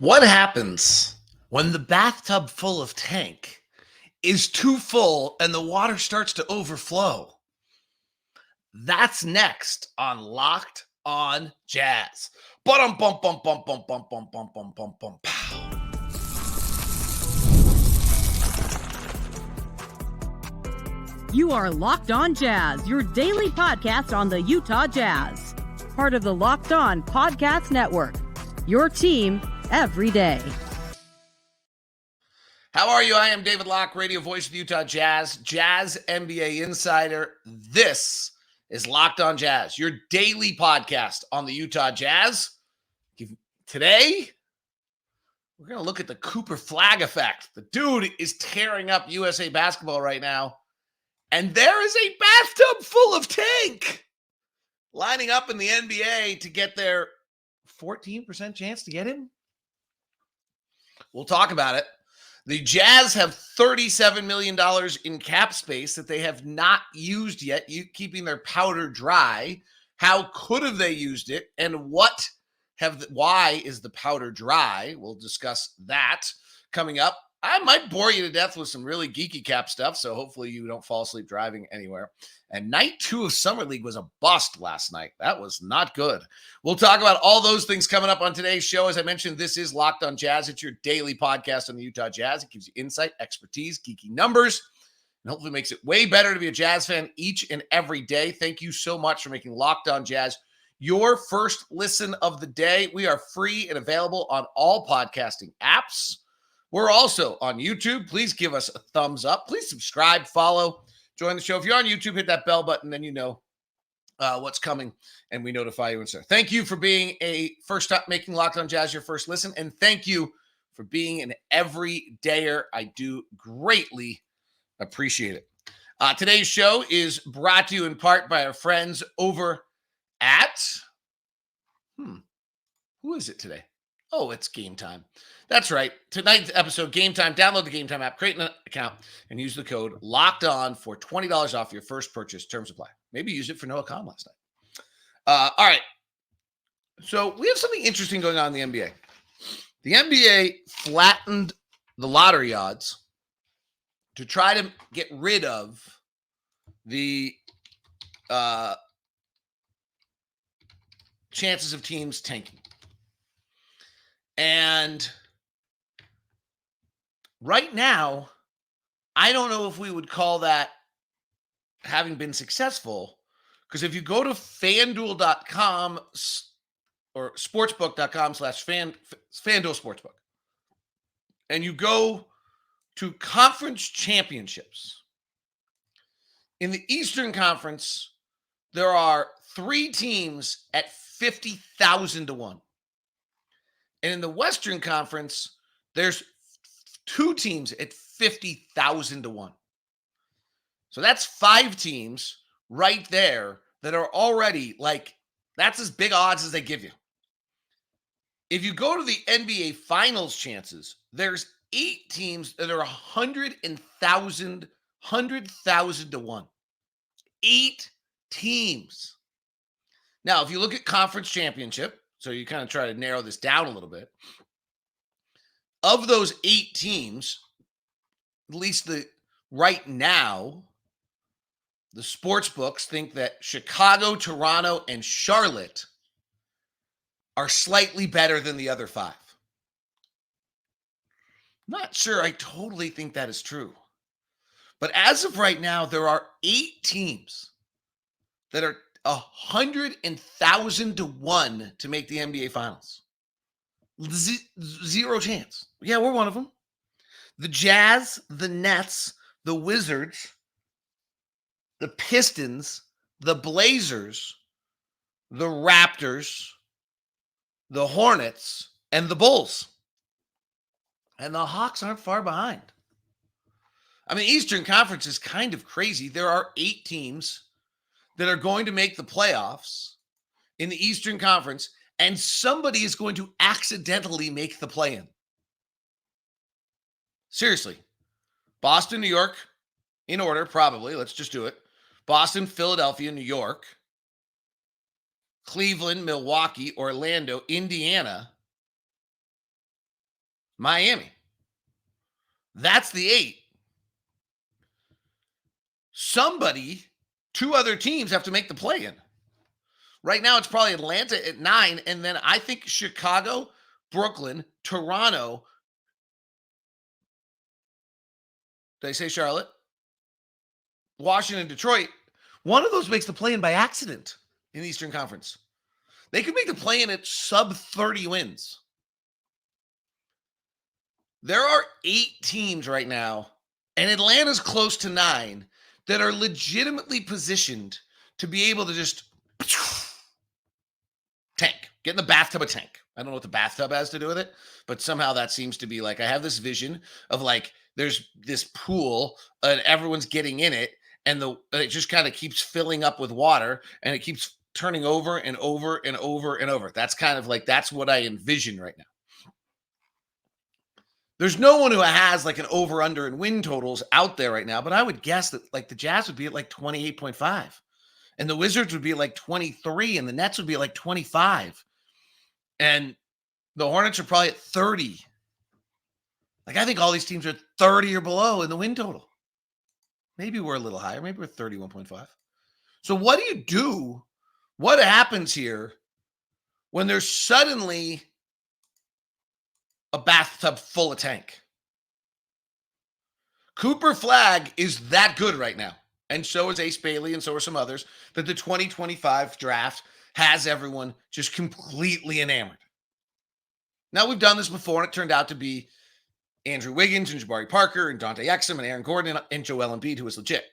What happens when the bathtub full of tank is too full and the water starts to overflow? That's next on Locked on Jazz. Bum bum bum bum bum bum bum bum bum bum bum. Pow. You are Locked on Jazz, your daily podcast on the Utah Jazz. Part of the Locked On Podcast Network. Your team every day. How are you? I am David Locke, radio voice of the Utah Jazz, Jazz NBA insider. This is Locked on Jazz, your daily podcast on the Utah Jazz. Today, we're going to look at the Cooper Flagg effect. The dude is tearing up USA basketball right now. And there is a bathtub full of tank lining up in the NBA to get their 14% chance to get him. We'll talk about it. The Jazz have $37 million in cap space that they have not used yet, keeping their powder dry. How could have they used it? And why is the powder dry? We'll discuss that coming up. I might bore you to death with some really geeky cap stuff, so hopefully you don't fall asleep driving anywhere. And night 2 of Summer League was a bust last night. That was not good. We'll talk about all those things coming up on today's show. As I mentioned, this is Locked on Jazz. It's your daily podcast on the Utah Jazz. It gives you insight, expertise, geeky numbers, and hopefully makes it way better to be a Jazz fan each and every day. Thank you so much for making Locked on Jazz your first listen of the day. We are free and available on all podcasting apps. We're also on YouTube. Please give us a thumbs up. Please subscribe, follow, join the show. If you're on YouTube, hit that bell button, then you know what's coming, and we notify you. And so thank you for being a first time making Locked on Jazz your first listen, and thank you for being an everydayer. I do greatly appreciate it. Today's show is brought to you in part by our friends over at, who is it today? Oh, it's Game Time. That's right. Tonight's episode, Game Time. Download the Game Time app, create an account, and use the code LOCKEDON for $20 off your first purchase. Terms apply. Maybe use it for Noah Khan last night. All right. So we have something interesting going on in the NBA. The NBA flattened the lottery odds to try to get rid of the chances of teams tanking. And right now, I don't know if we would call that having been successful, because if you go to FanDuel.com or sportsbook.com/FanDuel Sportsbook, and you go to conference championships, in the Eastern Conference, there are 3 teams at 50,000 to 1. And in the Western Conference, there's 2 teams at 50,000 to 1. So that's 5 teams right there that are already that's as big odds as they give you. If you go to the NBA Finals chances, there's 8 teams that are 100,000 to 1. 8 teams. Now, if you look at conference championship, so you kind of try to narrow this down a little bit. Of those 8 teams, at least right now, the sports books think that Chicago, Toronto, and Charlotte are slightly better than the other 5. Not sure I totally think that is true. But as of right now, there are 8 teams that are 100,000 to 1 to make the NBA Finals. Zero chance. Yeah, we're one of them. The Jazz, the Nets, the Wizards, the Pistons, the Blazers, the Raptors, the Hornets, and the Bulls. And the Hawks aren't far behind. I mean, Eastern Conference is kind of crazy. There are 8 teams that are going to make the playoffs in the Eastern Conference, and somebody is going to accidentally make the play-in. Seriously. Boston, New York, in order, probably. Let's just do it. Boston, Philadelphia, New York, Cleveland, Milwaukee, Orlando, Indiana, Miami. That's the 8. Two other teams have to make the play-in. Right now, it's probably Atlanta at 9, and then I think Chicago, Brooklyn, Toronto. Did I say Charlotte? Washington, Detroit. One of those makes the play-in by accident in the Eastern Conference. They could make the play-in at sub 30 wins. There are 8 teams right now, and Atlanta's close to 9, that are legitimately positioned to be able to just tank, get in the bathtub of tank. I don't know what the bathtub has to do with it, but somehow that seems to be like, I have this vision of like, there's this pool and everyone's getting in it, and it just kind of keeps filling up with water, and it keeps turning over and over and over and over. That's kind of like, that's what I envision right now. There's no one who has like an over-under in win totals out there right now, but I would guess that like the Jazz would be at like 28.5, and the Wizards would be at like 23, and the Nets would be at like 25, and the Hornets are probably at 30. Like, I think all these teams are 30 or below in the win total. Maybe we're a little higher. Maybe we're 31.5. So what do you do? What happens here when there's suddenly a bathtub full of tank? Cooper Flagg is that good right now. And so is Ace Bailey, and so are some others, that the 2025 draft has everyone just completely enamored. Now, we've done this before, and it turned out to be Andrew Wiggins and Jabari Parker and Dante Exum and Aaron Gordon and Joel Embiid, who was legit.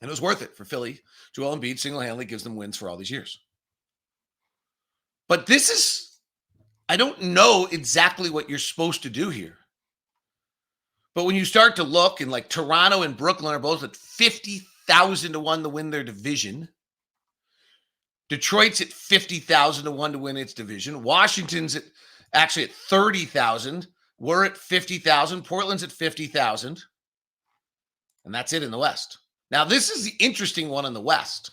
And it was worth it for Philly. Joel Embiid single-handedly gives them wins for all these years. But this is, I don't know exactly what you're supposed to do here. But when you start to look, and like Toronto and Brooklyn are both at 50,000 to 1 to win their division. Detroit's at 50,000 to 1 to win its division. Washington's actually at 30,000. We're at 50,000. Portland's at 50,000. And that's it in the West. Now, this is the interesting one in the West.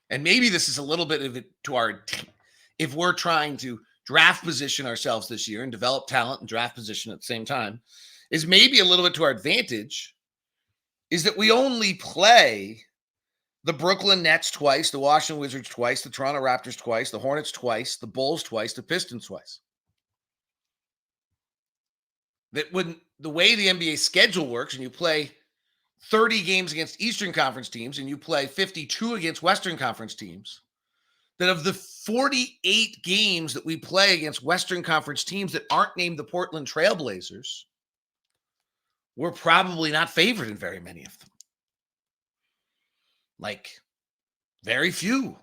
And maybe this is a little bit of it to our, if we're trying to draft position ourselves this year and develop talent and draft position at the same time, is maybe a little bit to our advantage, is that we only play the Brooklyn Nets twice, the Washington Wizards twice, the Toronto Raptors twice, the Hornets twice, the Bulls twice, the Pistons twice. That when the way the NBA schedule works, and you play 30 games against Eastern Conference teams and you play 52 against Western Conference teams, that of the 48 games that we play against Western Conference teams that aren't named the Portland Trailblazers, we're probably not favored in very many of them. Like, very few.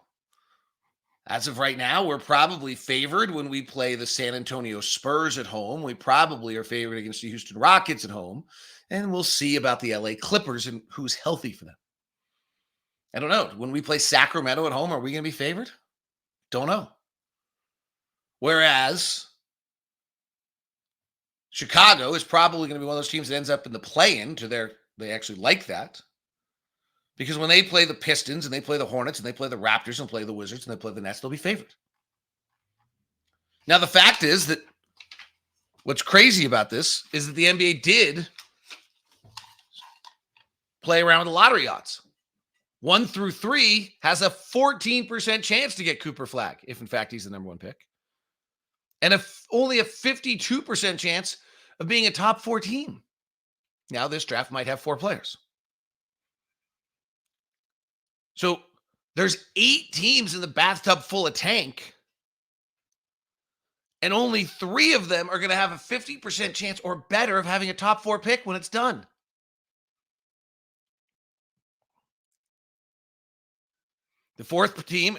As of right now, we're probably favored when we play the San Antonio Spurs at home. We probably are favored against the Houston Rockets at home. And we'll see about the LA Clippers and who's healthy for them. I don't know. When we play Sacramento at home, are we going to be favored? Don't know. Whereas Chicago is probably going to be one of those teams that ends up in the play-in they actually like that. Because when they play the Pistons and they play the Hornets and they play the Raptors and play the Wizards and they play the Nets, they'll be favored. Now, the fact is that what's crazy about this is that the NBA did play around with the lottery odds. 1 through 3 has a 14% chance to get Cooper Flagg, if in fact he's the number 1 pick. And only a 52% chance of being a top 4 team. Now, this draft might have 4 players. So there's 8 teams in the bathtub full of tank, and only 3 of them are going to have a 50% chance or better of having a top 4 pick when it's done. The 4th team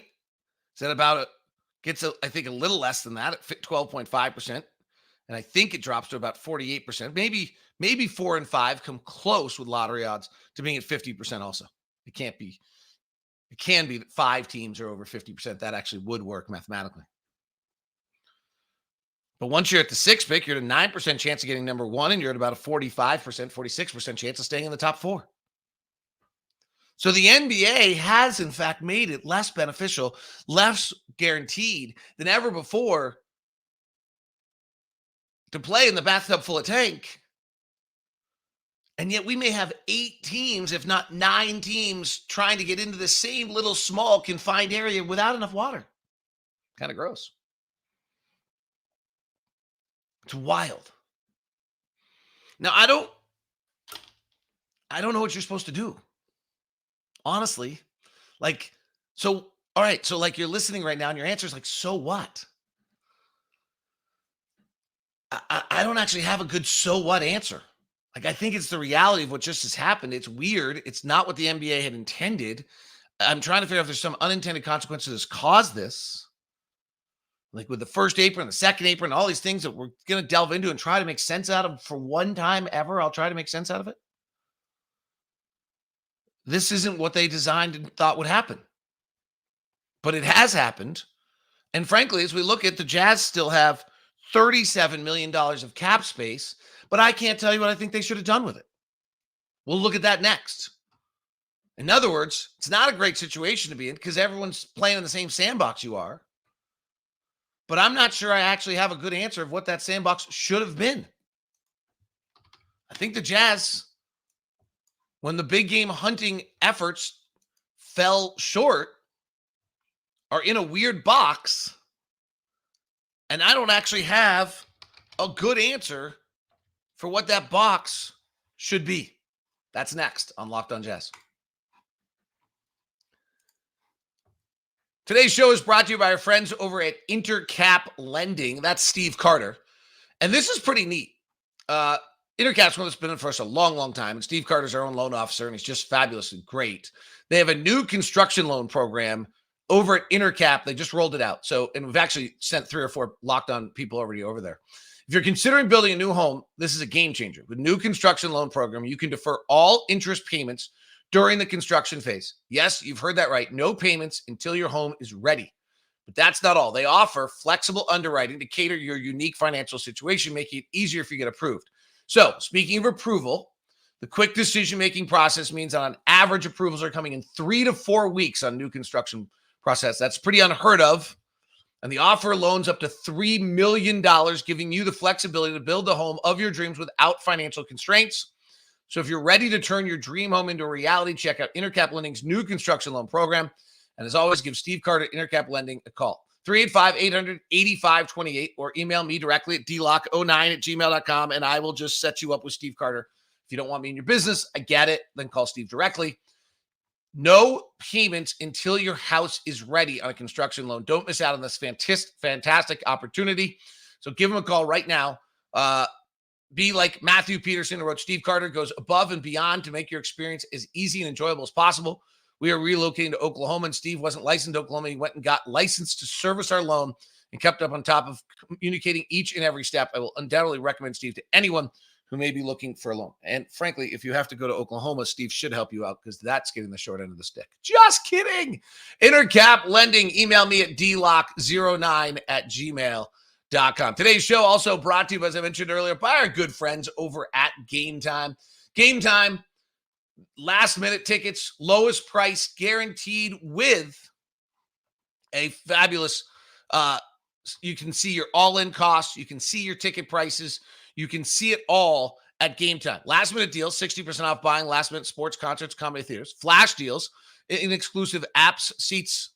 is at I think a little less than that at 12.5%. And I think it drops to about 48%. Maybe 4 and 5 come close with lottery odds to being at 50% also. It can be that 5 teams are over 50%. That actually would work mathematically. But once you're at the 6th pick, you're at a 9% chance of getting number 1, and you're at about a 45%, 46% chance of staying in the top 4. So the NBA has, in fact, made it less beneficial, less guaranteed than ever before to play in the bathtub full of tank. And yet we may have 8 teams, if not 9 teams, trying to get into the same little small confined area without enough water. Kind of gross. It's wild. Now, I don't know what you're supposed to do. Honestly. All right, so you're listening right now and your answer is so what? I don't actually have a good so what answer. I think it's the reality of what just has happened. It's weird. It's not what the NBA had intended. I'm trying to figure out if there's some unintended consequences that's caused this. With the first apron, the second apron, all these things that we're going to delve into and try to make sense out of for one time ever. I'll try to make sense out of it. This isn't what they designed and thought would happen. But it has happened. And frankly, as we look at the Jazz still have $37 million of cap space, but I can't tell you what I think they should have done with it. We'll look at that next. In other words, it's not a great situation to be in because everyone's playing in the same sandbox you are. But I'm not sure I actually have a good answer of what that sandbox should have been. I think the Jazz, when the big game hunting efforts fell short, are in a weird box. And I don't actually have a good answer for what that box should be. That's next on Locked On Jazz. Today's show is brought to you by our friends over at Intercap Lending. That's Steve Carter. And this is pretty neat. Intercap's one that's been in for us a long, long time. And Steve Carter's our own loan officer, and he's just fabulously great. They have a new construction loan program over at Intercap. They just rolled it out. And we've actually sent 3 or 4 Locked On people already over there. If you're considering building a new home, this is a game changer. With new construction loan program, you can defer all interest payments during the construction phase. Yes, you've heard that right. No payments until your home is ready. But that's not all. They offer flexible underwriting to cater your unique financial situation, making it easier if you get approved. So, speaking of approval, the quick decision-making process means that on average, approvals are coming in 3 to 4 weeks on new construction process. That's pretty unheard of. And the offer loans up to $3 million, giving you the flexibility to build the home of your dreams without financial constraints. So if you're ready to turn your dream home into a reality, check out Intercap Lending's new construction loan program. And as always, give Steve Carter at Intercap Lending a call. 385-800-8528 or email me directly at dlock09@gmail.com, and I will just set you up with Steve Carter. If you don't want me in your business, I get it. Then call Steve directly. No payments until your house is ready on a construction loan. Don't miss out on this fantastic opportunity. So give him a call right now. Be like Matthew Peterson, who wrote Steve Carter goes above and beyond to make your experience as easy and enjoyable as possible. We are relocating to Oklahoma, and Steve wasn't licensed in Oklahoma. He went and got licensed to service our loan and kept up on top of communicating each and every step. I will undoubtedly recommend Steve to anyone who may be looking for a loan. And frankly, if you have to go to Oklahoma, Steve should help you out because that's getting the short end of the stick. Just kidding. Intercap Lending. Email me at dlock09@gmail.com. Today's show also brought to you, as I mentioned earlier, by our good friends over at Game Time. Game Time, last minute tickets, lowest price guaranteed with a fabulous, you can see your all-in costs, you can see your ticket prices, you can see it all at Game Time. Last minute deals, 60% off buying last minute sports, concerts, comedy theaters, flash deals, in exclusive apps, seats,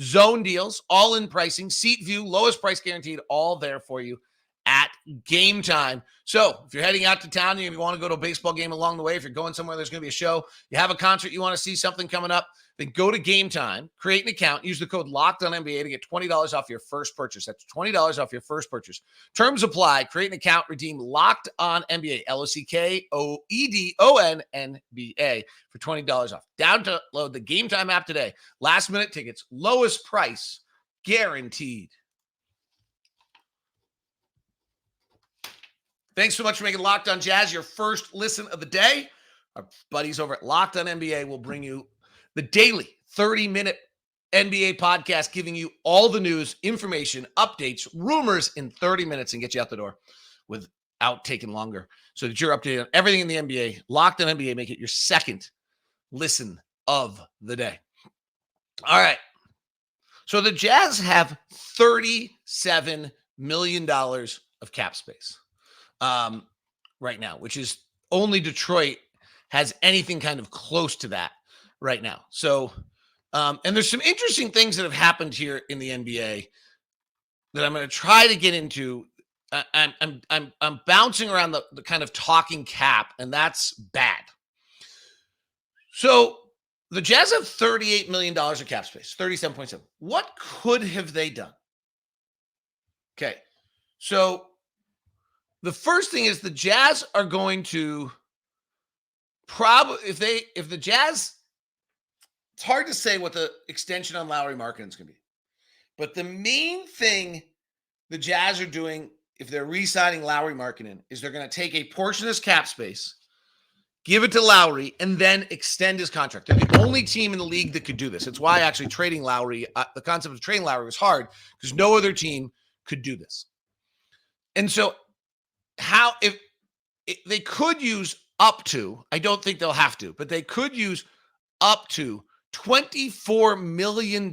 zone deals, all-in pricing, seat view, lowest price guaranteed, all there for you at Game Time. So if you're heading out to town and you want to go to a baseball game along the way, if you're going somewhere there's going to be a show, you have a concert, you want to see something coming up, then go to Game Time, create an account, use the code LOCKEDONNBA to get $20 off your first purchase. That's $20 off your first purchase. Terms apply. Create an account, redeem Locked On NBA, LOCKOEDONNBA for $20 off. Download the Game Time app today. Last minute tickets, lowest price guaranteed. Thanks so much for making Locked On Jazz your first listen of the day. Our buddies over at Locked On NBA will bring you the daily 30-minute NBA podcast, giving you all the news, information, updates, rumors in 30 minutes and get you out the door without taking longer so that you're updated on everything in the NBA. Locked On NBA, make it your second listen of the day. All right. So the Jazz have $37 million of cap space. right now, which is only Detroit has anything kind of close to that right now. So, and there's some interesting things that have happened here in the NBA that I'm going to try to get into. I'm bouncing around the kind of talking cap, and that's bad. So the Jazz have $38 million of cap space, 37.7. What could have they done? Okay. So the first thing is the Jazz are going to probably, if the Jazz, it's hard to say what the extension on Lauri Markkanen is going to be. But the main thing the Jazz are doing, if they're re-signing Lauri Markkanen, is they're going to take a portion of his cap space, give it to Lauri, and then extend his contract. They're the only team in the league that could do this. It's why actually trading Lauri, the concept of trading Lauri was hard, because no other team could do this. And so if they could use up to, I don't think they'll have to, but they could use up to $24 million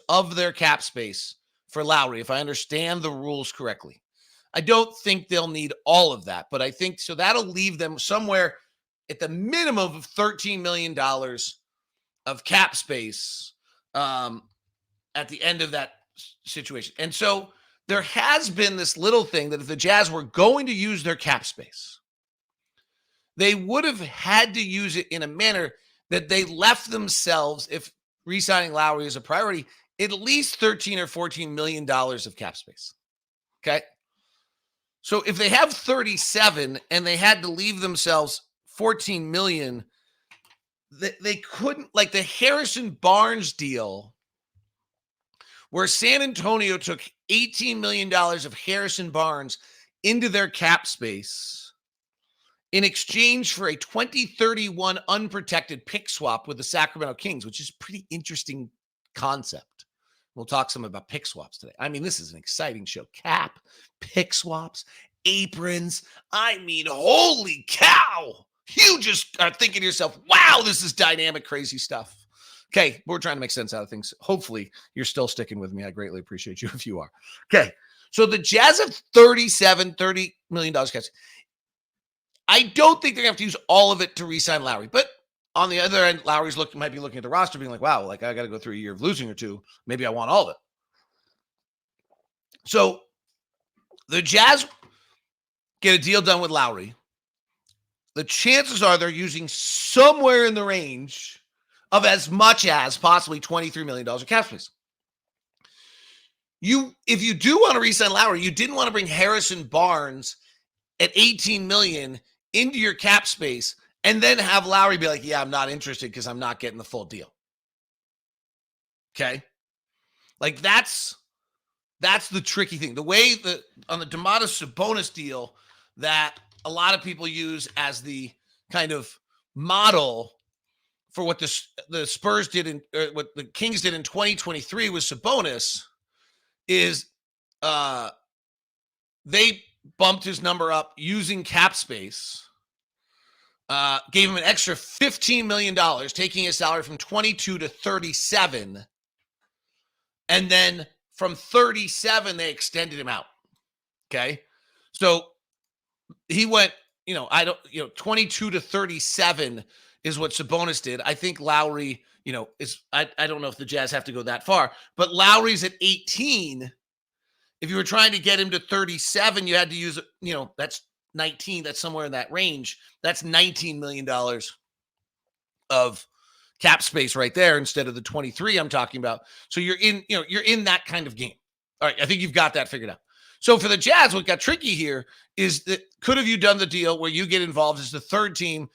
of their cap space for Lauri, if I understand the rules correctly. I don't think they'll need all of that, but I think so that'll leave them somewhere at the minimum of $13 million of cap space at the end of that situation. And so there has been this little thing that if the Jazz were going to use their cap space, they would have had to use it in a manner that they left themselves, if re-signing Lauri is a priority, at least $13 or $14 million of cap space. Okay. So if they have 37 and they had to leave themselves 14 million, they couldn't, like the Harrison Barnes deal, where San Antonio took $18 million of Harrison Barnes into their cap space in exchange for a 2031 unprotected pick swap with the Sacramento Kings, which is a pretty interesting concept. We'll talk some about pick swaps today. I mean, this is an exciting show. Cap, pick swaps, aprons. I mean, holy cow. You just are thinking to yourself, wow, this is dynamic, crazy stuff. Okay, we're trying to make sense out of things. Hopefully, you're still sticking with me. I greatly appreciate you if you are. Okay, so the Jazz have $30 million cash. I don't think they're going to have to use all of it to re-sign Lauri, but on the other end, Lowry's might be looking at the roster being like, wow, like I got to go through a year of losing or two. Maybe I want all of it. So the Jazz get a deal done with Lauri. The chances are they're using somewhere in the range of as much as possibly $23 million of cap space. If you do want to re-sign Lauri, you didn't want to bring Harrison Barnes at $18 million into your cap space and then have Lauri be like, yeah, I'm not interested because I'm not getting the full deal. Okay? Like, that's the tricky thing. The way that on the Domantas Sabonis deal that a lot of people use as the kind of model for what the Spurs did what the Kings did in 2023 with Sabonis is they bumped his number up using cap space. Gave him an extra $15 million, taking his salary from 22 to 37. And then from 37, they extended him out. Okay. So he went, 22 to 37 is what Sabonis did. I think Lauri, I don't know if the Jazz have to go that far, but Lauri's at 18. If you were trying to get him to 37, you had to use, that's 19, that's somewhere in that range. That's $19 million of cap space right there instead of the 23 I'm talking about. So you're in that kind of game. All right, I think you've got that figured out. So for the Jazz, what got tricky here is that could have you done the deal where you get involved as the third team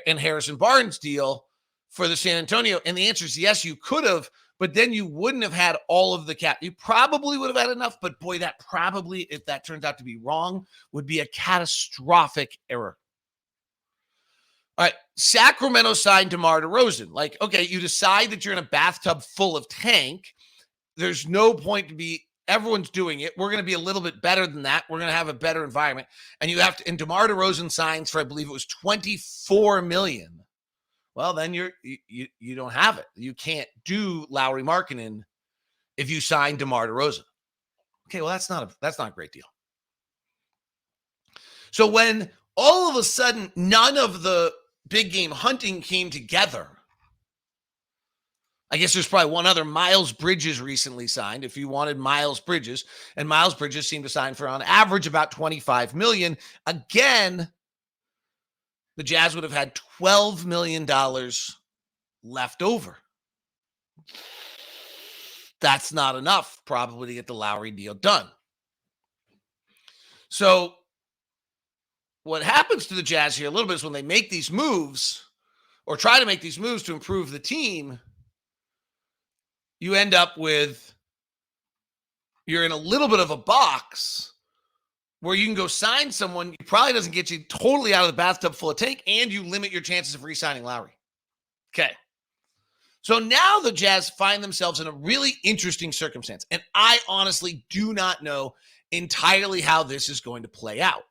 in Harrison Barnes deal for the San Antonio? And the answer is yes, you could have, but then you wouldn't have had all of the cap. You probably would have had enough, but boy, that probably, if that turns out to be wrong, would be a catastrophic error. All right, Sacramento signed DeMar DeRozan. Like, okay, you decide that you're in a bathtub full of tank. There's no point to be, everyone's doing it. We're going to be a little bit better than that. We're going to have a better environment. And and DeMar DeRozan signs for, I believe it was $24 million. Well, then you don't have it. You can't do Lauri Markkanen if you sign DeMar DeRozan. Okay, well, that's not a great deal. So when all of a sudden none of the big game hunting came together, I guess there's probably one other. Miles Bridges recently signed. If you wanted Miles Bridges, and Miles Bridges seemed to sign for on average about $25 million. Again, the Jazz would have had $12 million left over. That's not enough probably to get the Lowry deal done. So what happens to the Jazz here a little bit is when they make these moves or try to make these moves to improve the team, you end up with, you're in a little bit of a box where you can go sign someone who probably doesn't get you totally out of the bathtub full of tank, and you limit your chances of re-signing Lowry. Okay. So now the Jazz find themselves in a really interesting circumstance, and I honestly do not know entirely how this is going to play out.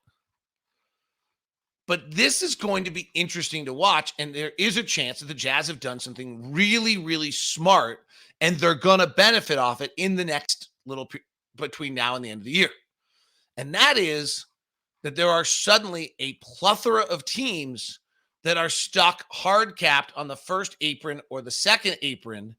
But this is going to be interesting to watch, and there is a chance that the Jazz have done something really, really smart, and they're going to benefit off it in the next little between now and the end of the year. And that is that there are suddenly a plethora of teams that are stuck hard capped on the first apron or the second apron,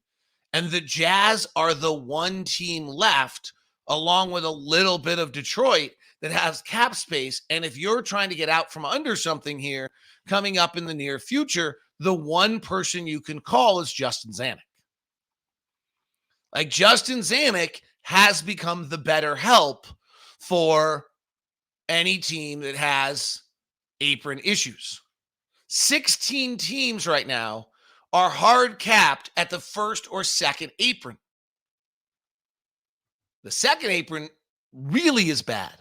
and the Jazz are the one team left, along with a little bit of Detroit, that has cap space. And if you're trying to get out from under something here coming up in the near future, the one person you can call is Justin Zanuck. Like, Justin Zanuck has become the better help for any team that has apron issues. 16 teams right now are hard capped at the first or second apron. The second apron really is bad.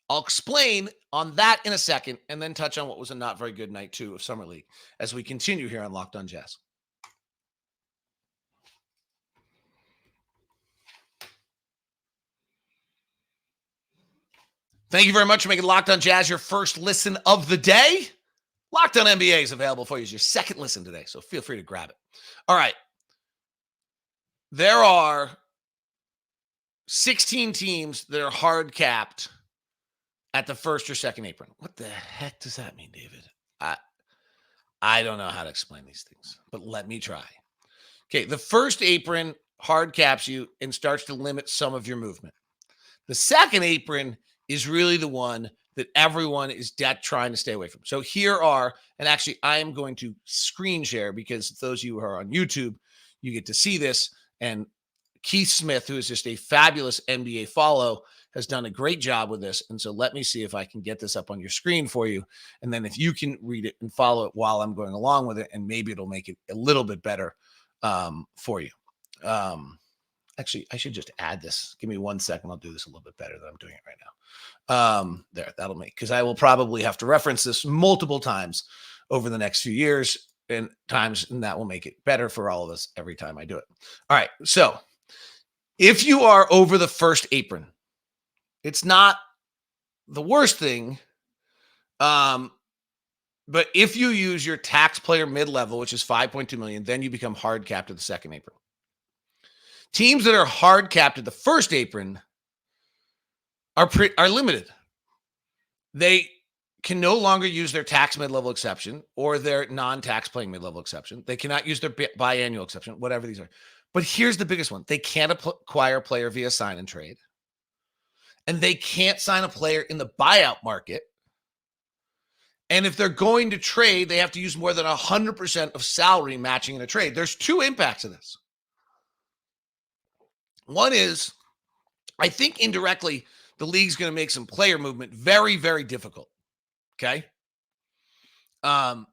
I'll explain on that in a second, and then touch on what was a not very good night two of Summer League as we continue here on Locked On Jazz. Thank you very much for making Locked On Jazz your first listen of the day. Locked On NBA is available for you as your second listen today, so feel free to grab it. All right. There are 16 teams that are hard capped at the first or second apron. What the heck does that mean, David? I don't know how to explain these things, but let me try. Okay, the first apron hard caps you and starts to limit some of your movement. The second apron is really the one that everyone is trying to stay away from. So here are, and actually I am going to screen share because those of you who are on YouTube, you get to see this. And Keith Smith, who is just a fabulous NBA follow, has done a great job with this. And so let me see if I can get this up on your screen for you. And then if you can read it and follow it while I'm going along with it, and maybe it'll make it a little bit better for you. Actually, I should just add this. Give me 1 second. I'll do this a little bit better than I'm doing it right now. There, that'll make, because I will probably have to reference this multiple times over the next few years and that will make it better for all of us every time I do it. All right. So if you are over the first apron, it's not the worst thing. But if you use your tax player mid-level, which is 5.2 million, then you become hard capped at the second apron. Teams that are hard capped at the first apron are limited. They can no longer use their tax mid-level exception or their non-tax playing mid-level exception. They cannot use their biannual exception, whatever these are. But here's the biggest one. They can't acquire a player via sign and trade. And they can't sign a player in the buyout market. And if they're going to trade, they have to use more than 100% of salary matching in a trade. There's two impacts of this. One is, I think indirectly, the league's going to make some player movement very, very difficult. Okay? Some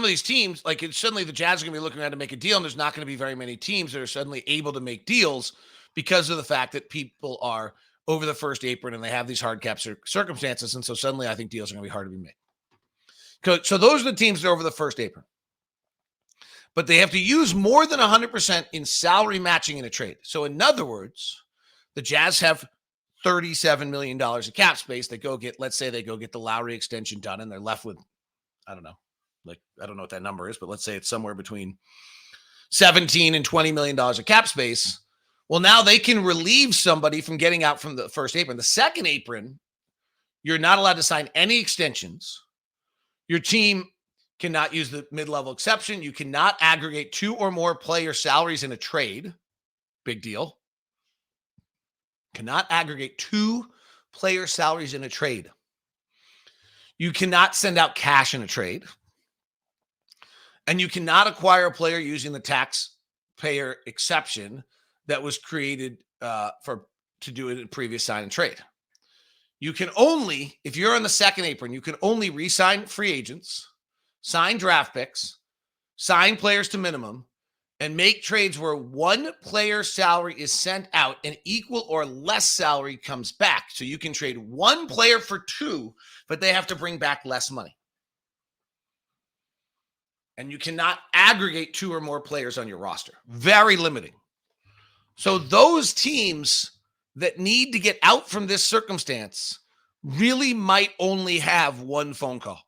of these teams, like suddenly the Jazz are going to be looking at to make a deal, and there's not going to be very many teams that are suddenly able to make deals because of the fact that people are over the first apron and they have these hard cap circumstances. And so suddenly I think deals are going to be hard to be made. So those are the teams that are over the first apron. But they have to use more than 100% in salary matching in a trade. So in other words, the Jazz have $37 million of cap space. They go get, let's say they go get the Lowry extension done and they're left with, I don't know what that number is, but let's say it's somewhere between 17 and $20 million of cap space. Well, now they can relieve somebody from getting out from the first apron. The second apron, You're not allowed to sign any extensions. Your team cannot use the mid-level exception. You cannot aggregate 2 or more player salaries in a trade. Big deal. Cannot aggregate 2 player salaries in a trade. You cannot send out cash in a trade. And you cannot acquire a player using the taxpayer exception that was created to do it in previous sign and trade. You can only, if you're on the second apron, you can only re-sign free agents, sign draft picks, sign players to minimum, and make trades where 1 player salary is sent out and equal or less salary comes back. So you can trade 1 player for 2, but they have to bring back less money. And you cannot aggregate 2 or more players on your roster. Very limiting. So those teams that need to get out from this circumstance really might only have 1 phone call,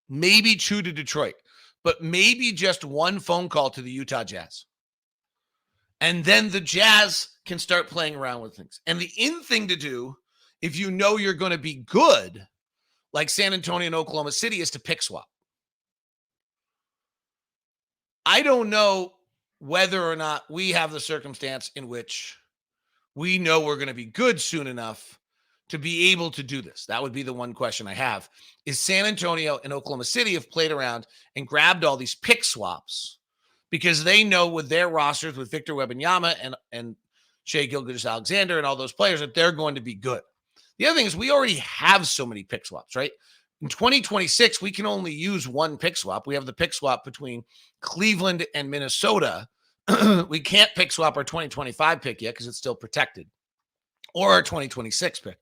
maybe 2 to Detroit, but maybe just 1 phone call to the Utah Jazz. And then the Jazz can start playing around with things. And the in thing to do, if you know you're going to be good, like San Antonio and Oklahoma City, is to pick swap. I don't know whether or not we have the circumstance in which we know we're going to be good soon enough to be able to do this. That would be the one question I have. Is San Antonio and Oklahoma City have played around and grabbed all these pick swaps because they know with their rosters with Victor Wembanyama and Shai Gilgeous-Alexander and all those players that they're going to be good. The other thing is we already have so many pick swaps, right? In 2026, we can only use 1 pick swap. We have the pick swap between Cleveland and Minnesota. We can't pick swap our 2025 pick yet because it's still protected, or our 2026 pick.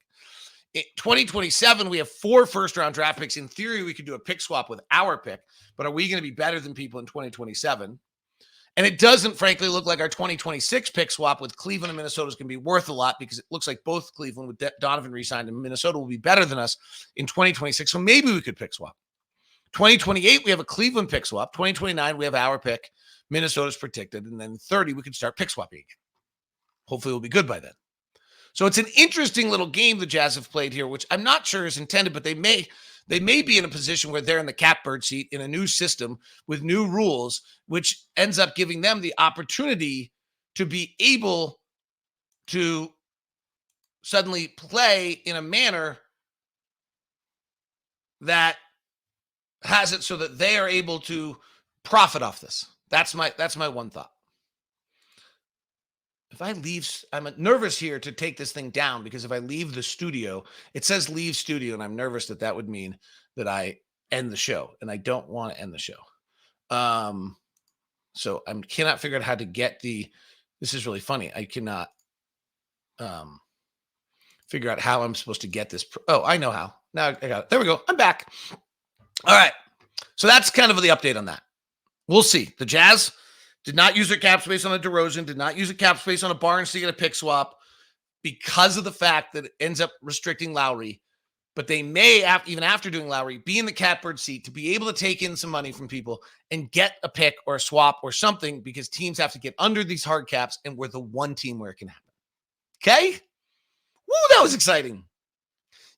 In 2027, we have 4 first-round draft picks. In theory, we could do a pick swap with our pick, but are we going to be better than people in 2027? And it doesn't, frankly, look like our 2026 pick swap with Cleveland and Minnesota is going to be worth a lot because it looks like both Cleveland with Donovan re-signed and Minnesota will be better than us in 2026. So maybe we could pick swap. 2028, we have a Cleveland pick swap. 2029, we have our pick. Minnesota's predicted. And then 30, we could start pick swapping again. Hopefully we'll be good by then. So it's an interesting little game the Jazz have played here, which I'm not sure is intended, but they may be in a position where they're in the catbird seat in a new system with new rules, which ends up giving them the opportunity to be able to suddenly play in a manner that has it so that they are able to profit off this. That's my one thought. If I leave, I'm nervous here to take this thing down because if I leave the studio, it says leave studio, and I'm nervous that would mean that I end the show, and I don't want to end the show. So I cannot figure out how to get this is really funny. I cannot figure out how I'm supposed to get this. Oh, I know how. Now I got it. There we go. I'm back. All right. So that's kind of the update on that. We'll see. The Jazz did not use their cap space on a DeRozan, did not use a cap space on a Barnes to get a pick swap because of the fact that it ends up restricting Lowry. But they may, even after doing Lowry, be in the catbird seat to be able to take in some money from people and get a pick or a swap or something because teams have to get under these hard caps, and we're the one team where it can happen. Okay? Woo, that was exciting.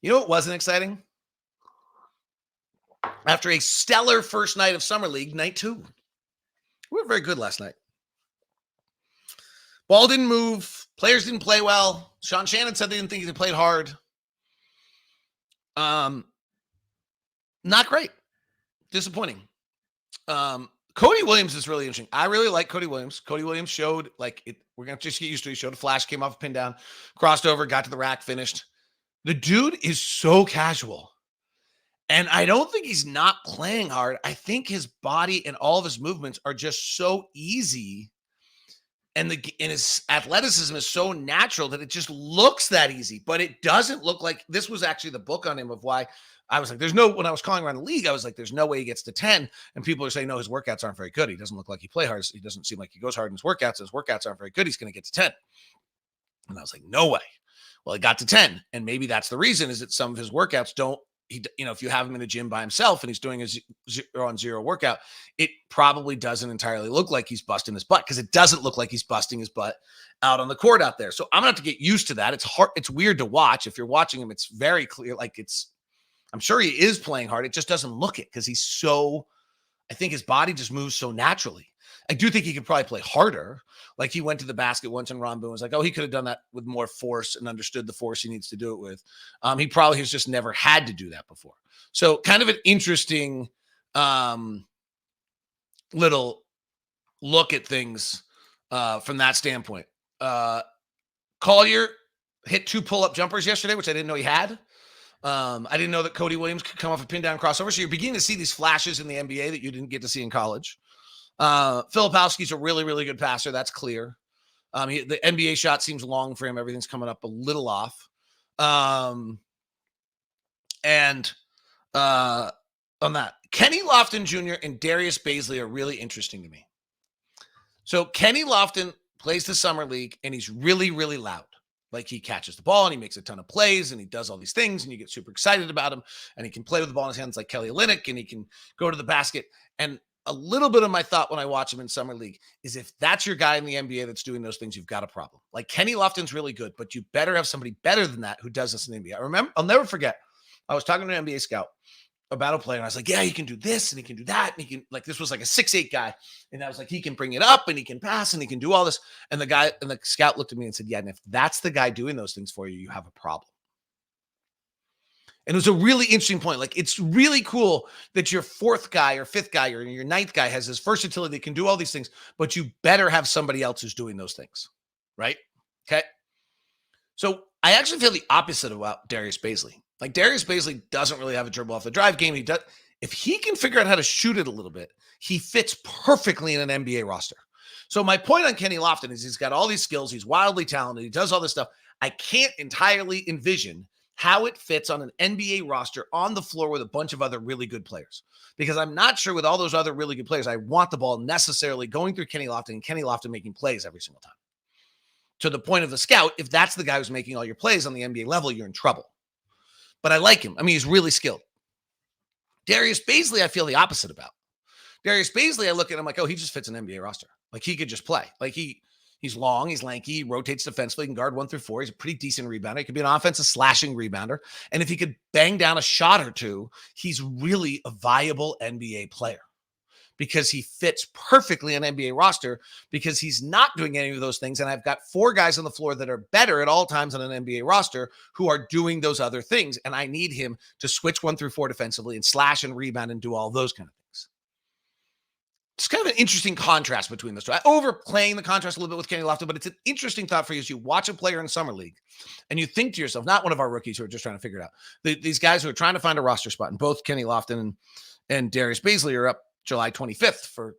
You know what wasn't exciting? After a stellar first night of Summer League, night 2. We were very good last night. Ball didn't move. Players didn't play well. Sean Shannon said they didn't think they played hard. Not great. Disappointing. Cody Williams is really interesting. I really like Cody Williams. Cody Williams showed, we're going to just get used to it. He showed a flash, came off a pin down, crossed over, got to the rack, finished. The dude is so casual. And I don't think he's not playing hard. I think his body and all of his movements are just so easy. And his athleticism is so natural that it just looks that easy. But it doesn't look like this was actually the book on him of why I was like, when I was calling around the league, I was like, there's no way he gets to 10. And people are saying, no, his workouts aren't very good. He doesn't look like he plays hard. He doesn't seem like he goes hard in his workouts. His workouts aren't very good. He's going to get to 10. And I was like, no way. Well, it got to 10. And maybe that's the reason is that some of his workouts don't if you have him in the gym by himself and he's doing a 0-on-0 workout, it probably doesn't entirely look like he's busting his butt, because it doesn't look like he's busting his butt out on the court out there. So I'm going to have to get used to that. It's hard. It's weird to watch. If you're watching him, it's very clear. I'm sure he is playing hard. It just doesn't look it, because I think his body just moves so naturally. I do think he could probably play harder. Like, he went to the basket once and Ron Boone was like, oh, he could have done that with more force and understood the force he needs to do it with. He probably has just never had to do that before. So kind of an interesting little look at things from that standpoint. Collier hit 2 pull-up jumpers yesterday, which I didn't know he had. I didn't know that Cody Williams could come off a pin-down crossover. So you're beginning to see these flashes in the NBA that you didn't get to see in college. Filipowski's a really, really good passer. That's clear. The NBA shot seems long for him. Everything's coming up a little off. On that, Kenny Lofton Jr. and Darius Bazely are really interesting to me. So Kenny Lofton plays the summer league, and he's really, really loud. Like, he catches the ball and he makes a ton of plays and he does all these things, and you get super excited about him, and he can play with the ball in his hands like Kelly Olynyk, and he can go to the basket. And a little bit of my thought when I watch him in summer league is, if that's your guy in the NBA that's doing those things, you've got a problem. Like, Kenny Lofton's really good, but you better have somebody better than that who does this in the NBA. I'll never forget, I was talking to an NBA scout about a player, and I was like, yeah, he can do this and he can do that. And he can, like, this was like a 6'8" guy. And I was like, he can bring it up and he can pass and he can do all this. And the scout looked at me and said, yeah, and if that's the guy doing those things for you, you have a problem. And it was a really interesting point. Like, it's really cool that your 4th guy or 5th guy or your 9th guy has this versatility, can do all these things, but you better have somebody else who's doing those things, right? Okay. So I actually feel the opposite about Darius Bazely. Like, Darius Bazely doesn't really have a dribble off the drive game. If he can figure out how to shoot it a little bit, he fits perfectly in an NBA roster. So my point on Kenny Lofton is, he's got all these skills. He's wildly talented. He does all this stuff. I can't entirely envision how it fits on an NBA roster on the floor with a bunch of other really good players, because I'm not sure with all those other really good players, I want the ball necessarily going through Kenny Lofton and Kenny Lofton making plays every single time. To the point of the scout, if that's the guy who's making all your plays on the NBA level, you're in trouble. But I like him. I mean, he's really skilled. Darius Bazely, I feel the opposite about. Darius Bazely, I look at him like, oh, he just fits an NBA roster. Like, he could just play. Like, he's long, he's lanky, he rotates defensively, he can guard 1 through 4. He's a pretty decent rebounder. He could be an offensive slashing rebounder. And if he could bang down a shot or two, he's really a viable NBA player, because he fits perfectly an NBA roster, because he's not doing any of those things. And I've got 4 guys on the floor that are better at all times on an NBA roster who are doing those other things. And I need him to switch 1 through 4 defensively and slash and rebound and do all those kind of things. It's kind of an interesting contrast between those two. I overplaying the contrast a little bit with Kenny Lofton, but it's an interesting thought for you as you watch a player in summer league and you think to yourself, not one of our rookies who are just trying to figure it out, these guys who are trying to find a roster spot, and both Kenny Lofton and Darius Bazely are up July 25th for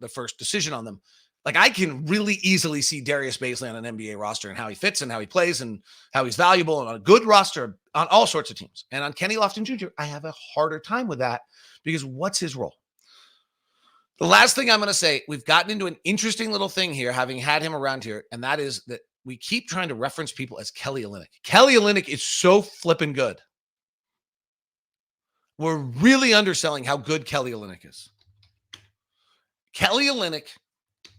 the first decision on them. Like, I can really easily see Darius Bazely on an NBA roster and how he fits and how he plays and how he's valuable, and on a good roster on all sorts of teams. And on Kenny Lofton Jr., I have a harder time with that, because what's his role? The last thing I'm going to say, we've gotten into an interesting little thing here, having had him around here, and that is that we keep trying to reference people as Kelly Olynyk. Kelly Olynyk is so flippin' good. We're really underselling how good Kelly Olynyk is. Kelly Olynyk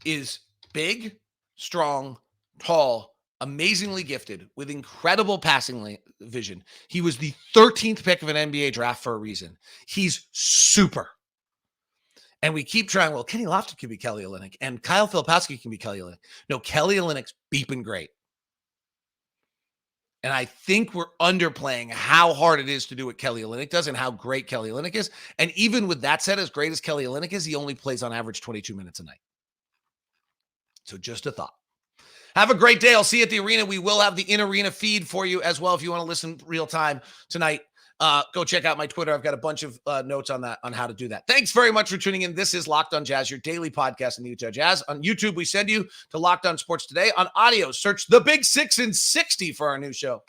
is big, strong, tall, amazingly gifted, with incredible passing vision. He was the 13th pick of an NBA draft for a reason. He's super. And we keep trying, well, Kenny Lofton can be Kelly Olynyk, and Kyle Filipowski can be Kelly Olynyk. No, Kelly Olynyk's beeping great. And I think we're underplaying how hard it is to do what Kelly Olynyk does and how great Kelly Olynyk is. And even with that said, as great as Kelly Olynyk is, he only plays on average 22 minutes a night. So just a thought. Have a great day. I'll see you at the arena. We will have the in-arena feed for you as well if you want to listen real time tonight. Go check out my Twitter. I've got a bunch of notes on that, on how to do that. Thanks very much for tuning in. This is Locked On Jazz, your daily podcast in the Utah Jazz. On YouTube, we send you to Locked On Sports Today. On audio, search The Big 6 and 60 for our new show.